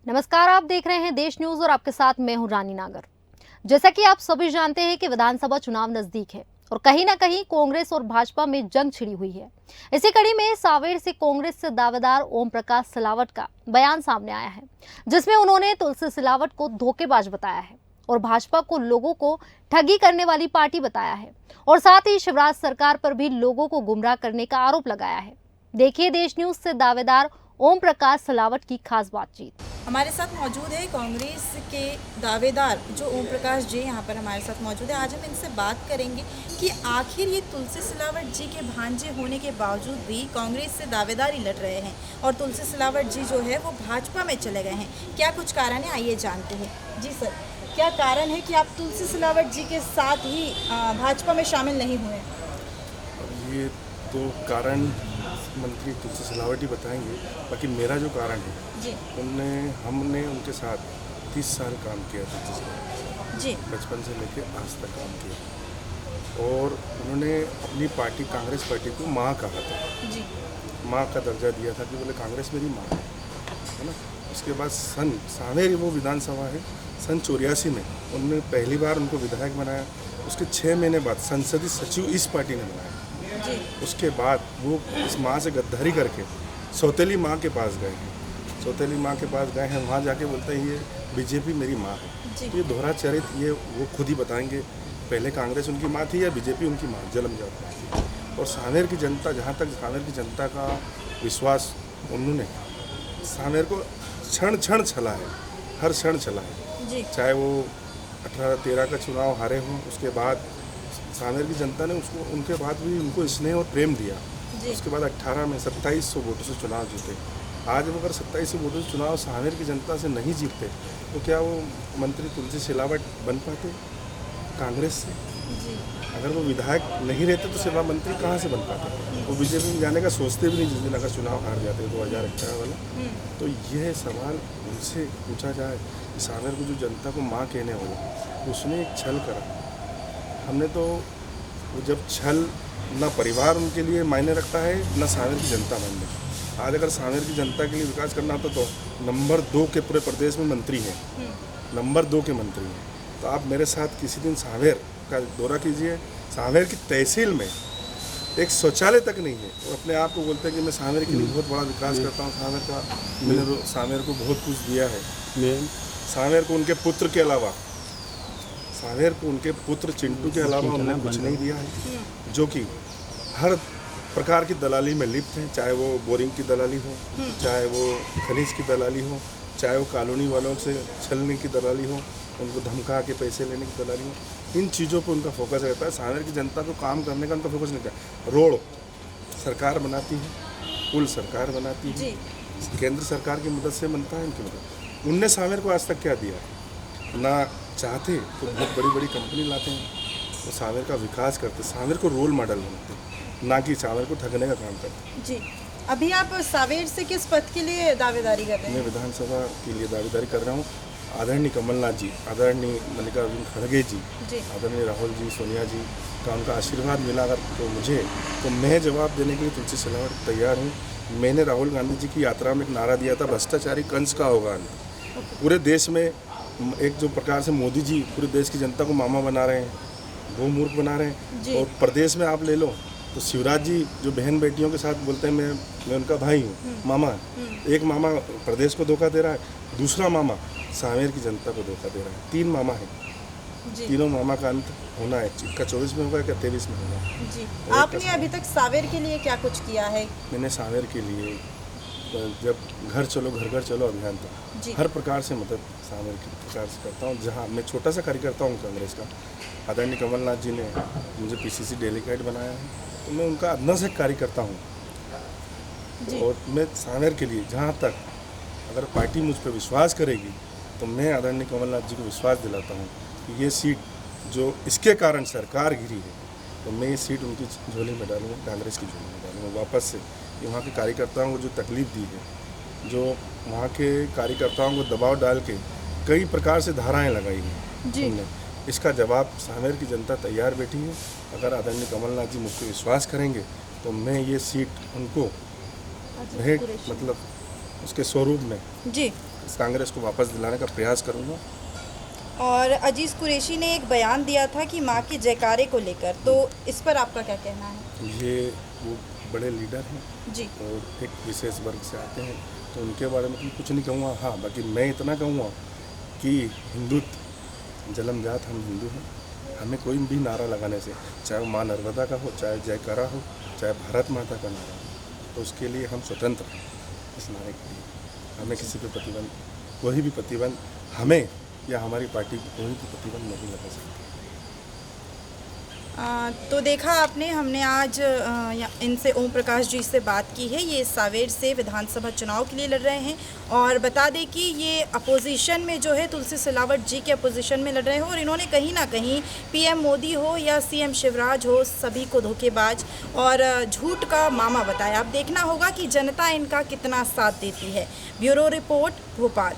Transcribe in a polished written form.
नमस्कार, आप देख रहे हैं देश न्यूज और आपके साथ मैं हूं रानी नागर। जैसा कि आप सभी जानते हैं कि विधानसभा चुनाव नजदीक है और कहीं ना कहीं कांग्रेस और भाजपा में जंग छिड़ी हुई है। इसी कड़ी में सांवेर से कांग्रेस से दावेदार ओम प्रकाश सिलावट का बयान सामने आया है, जिसमें उन्होंने तुलसी सिलावट को धोखेबाज बताया है और भाजपा को लोगों को ठगी करने वाली पार्टी बताया है और साथ ही शिवराज सरकार पर भी लोगों को गुमराह करने का आरोप लगाया है। देखिए देश न्यूज से दावेदार ओम प्रकाश सिलावट की खास बातचीत। हमारे साथ मौजूद है कांग्रेस के दावेदार जो ओम प्रकाश जी यहाँ पर हमारे साथ मौजूद है। आज हम इनसे बात करेंगे कि आखिर ये तुलसी सिलावट जी के भांजे होने के बावजूद भी कांग्रेस से दावेदारी लड़ रहे हैं और तुलसी सिलावट जी जो है वो भाजपा में चले गए हैं। क्या कुछ कारण है, आइए जानते हैं। जी सर, क्या कारण है कि आप तुलसी सिलावट जी के साथ ही भाजपा में शामिल नहीं हुए? ये तो कारण मंत्री तुलसी सिलावट ही बताएंगे। बाकी मेरा जो कारण है जी हमने उनके साथ 30 साल काम किया तुलसी सिलावट जी बचपन से लेकर आज तक काम किया और उन्होंने अपनी पार्टी कांग्रेस पार्टी को माँ कहा था, जी माँ का दर्जा दिया था कि बोले कांग्रेस मेरी माँ है ना। उसके बाद सांवेर वो विधानसभा है, सन 84 में उन्होंने पहली बार उनको विधायक बनाया। उसके 6 महीने बाद संसदीय सचिव इस पार्टी ने बनाया। जी उसके बाद वो इस माँ से गद्दारी करके सौतेली माँ के पास गए हैं। सौतेली माँ के पास गए हैं, वहाँ जाके बोलते हैं ये बीजेपी मेरी माँ है। तो ये दोहरा चरित्र ये वो खुद ही बताएंगे, पहले कांग्रेस उनकी माँ थी या बीजेपी उनकी माँ जन्म जाती। और सांवेर की जनता, जहाँ तक सांवेर की जनता का विश्वास, उन्होंने सांवेर को क्षण क्षण छला है, हर क्षण छला है। जी चाहे वो 18-13 का चुनाव हारे हों, उसके बाद सांवेर की जनता ने उसको उनके बाद भी उनको स्नेह और प्रेम दिया। उसके बाद 18 में 2700 वोटों से चुनाव जीते। आज वो अगर 2700 वोटों से चुनाव सांवेर की जनता से नहीं जीतते तो क्या वो मंत्री तुलसी सिलावट बन पाते कांग्रेस से? जी अगर वो विधायक नहीं रहते तो सेवा मंत्री कहाँ से बन पाते? वो बीजेपी में जाने का सोचते भी नहीं जिस दिन अगर चुनाव हार जाते 2018 वाला। तो यह सवाल उनसे पूछा जाए कि सांवेर को जो जनता को माँ कहने वाला, उसने एक छल करा। हमने तो वो जब छल, ना परिवार उनके लिए मायने रखता है ना सांवेर की जनता मायने। आज अगर सांवेर की जनता के लिए विकास करना होता तो नंबर 2 के पूरे प्रदेश में मंत्री हैं, नंबर 2 के मंत्री हैं। तो आप मेरे साथ किसी दिन सांवेर का दौरा कीजिए। सांवेर की तहसील में एक शौचालय तक नहीं है और अपने आप को बोलते हैं कि मैं सांवेर के लिए बहुत बड़ा विकास करता हूँ, सांवेर का मैंने सांवेर को बहुत कुछ दिया है। सांवेर को उनके पुत्र के अलावा, सांवेर को उनके पुत्र चिंटू के अलावा उन्होंने कुछ नहीं दिया है, जो कि हर प्रकार की दलाली में लिप्त हैं। चाहे वो बोरिंग की दलाली हो, चाहे वो खनिज की दलाली हो, चाहे वो कॉलोनी वालों से छलने की दलाली हो, उनको धमका के पैसे लेने की दलाली हो। इन चीज़ों पर उनका फोकस रहता है। सांवेर की जनता को काम करने का उनका फोकस नहीं रहता। रोड सरकार बनाती है, पुल सरकार बनाती है, केंद्र सरकार की मदद से बनता है इनकी मदद। उनने सांवेर को आज तक क्या दिया है? ना चाहते तो बहुत बड़ी बड़ी कंपनी लाते हैं, वो सांवेर का विकास करते, सांवेर को रोल मॉडल बनाते, ना कि सांवेर को ठगने का काम करते। जी, अभी आप सांवेर से किस पद के लिए दावेदारी कर रहे हैं? मैं विधानसभा के लिए दावेदारी कर रहा हूँ। आदरणीय कमलनाथ जी, आदरणीय मल्लिकार्जुन खड़गे जी, आदरणीय राहुल जी, सोनिया जी का उनका आशीर्वाद मिला अगर तो मुझे, तो मैं जवाब देने के लिए तुलसी सिलावट तैयार हूँ। मैंने राहुल गांधी जी की यात्रा में एक नारा दिया था, भ्रष्टाचारी कंस का होगा। पूरे देश में एक जो प्रकार से मोदी जी पूरे देश की जनता को मामा बना रहे हैं, वो मूर्ख बना रहे हैं। और प्रदेश में आप ले लो तो शिवराज जी जो बहन बेटियों के साथ बोलते हैं मैं उनका भाई हूँ, मामा, एक मामा प्रदेश को धोखा दे रहा है, दूसरा मामा सांवेर की जनता को धोखा दे रहा है। 3 मामा है, तीनों मामा का अंत होना है। का 24 में होगा क्या 23 में होगा? जी, आपने अभी तक सांवेर के लिए क्या कुछ किया है? मैंने सांवेर के लिए जब घर चलो घर घर चलो अभियान था, हर प्रकार से मदद सांवेर की प्रकार से करता हूँ। जहाँ मैं छोटा सा कार्यकर्ता हूँ कांग्रेस का, आदरणीय कमलनाथ जी ने मुझे पीसीसी डेलीगेट बनाया है, तो मैं उनका अदना से कार्यकर्ता हूँ। और मैं सांवेर के लिए जहाँ तक अगर पार्टी मुझ पर विश्वास करेगी तो मैं आदरणीय कमलनाथ जी को विश्वास दिलाता हूँ कि ये सीट जो इसके कारण सरकार गिरी है, तो मैं ये सीट उनकी झोली में डालूँगा, कांग्रेस की झोली में डालूँगा वापस से। कि वहाँ के कार्यकर्ताओं को जो तकलीफ़ दी है, जो वहाँ के कार्यकर्ताओं को दबाव डाल के कई प्रकार से धाराएं लगाई हैं हमने, इसका जवाब सांवेर की जनता तैयार बैठी है। अगर आदरणीय कमलनाथ जी मुझ पर विश्वास करेंगे तो मैं ये सीट उनको भेंट मतलब उसके स्वरूप में जी इस कांग्रेस को वापस दिलाने का प्रयास करूँगा। और अजीज़ कुरैशी ने एक बयान दिया था कि माँ के जयकारे को लेकर, तो इस पर आपका क्या कहना है? ये वो बड़े लीडर हैं जी। और एक विशेष वर्ग से आते हैं, तो उनके बारे में कुछ नहीं कहूँगा। हाँ, बाकी मैं इतना कहूँगा कि हिंदुत्व जन्मजात हम हिंदू हैं। हमें कोई भी नारा लगाने से, चाहे वो माँ नर्मदा का हो, चाहे जयकारा हो, चाहे भारत माता का नारा हो, तो उसके लिए हम स्वतंत्र हैं। इस नारे के लिए हमें किसी पे प्रतिबंध, कोई भी प्रतिबंध हमें या हमारी पार्टी को कोई भी प्रतिबंध नहीं लगा सकती। तो देखा आपने, हमने आज इनसे ओम प्रकाश जी से बात की है। ये सावेर से विधानसभा चुनाव के लिए लड़ रहे हैं और बता दें कि ये अपोजिशन में जो है तुलसी सिलावट जी के अपोजिशन में लड़ रहे हैं और इन्होंने कहीं ना कहीं पीएम मोदी हो या सीएम शिवराज हो, सभी को धोखेबाज और झूठ का मामा बताया। अब देखना होगा कि जनता इनका कितना साथ देती है। Bureau report, Bhopal.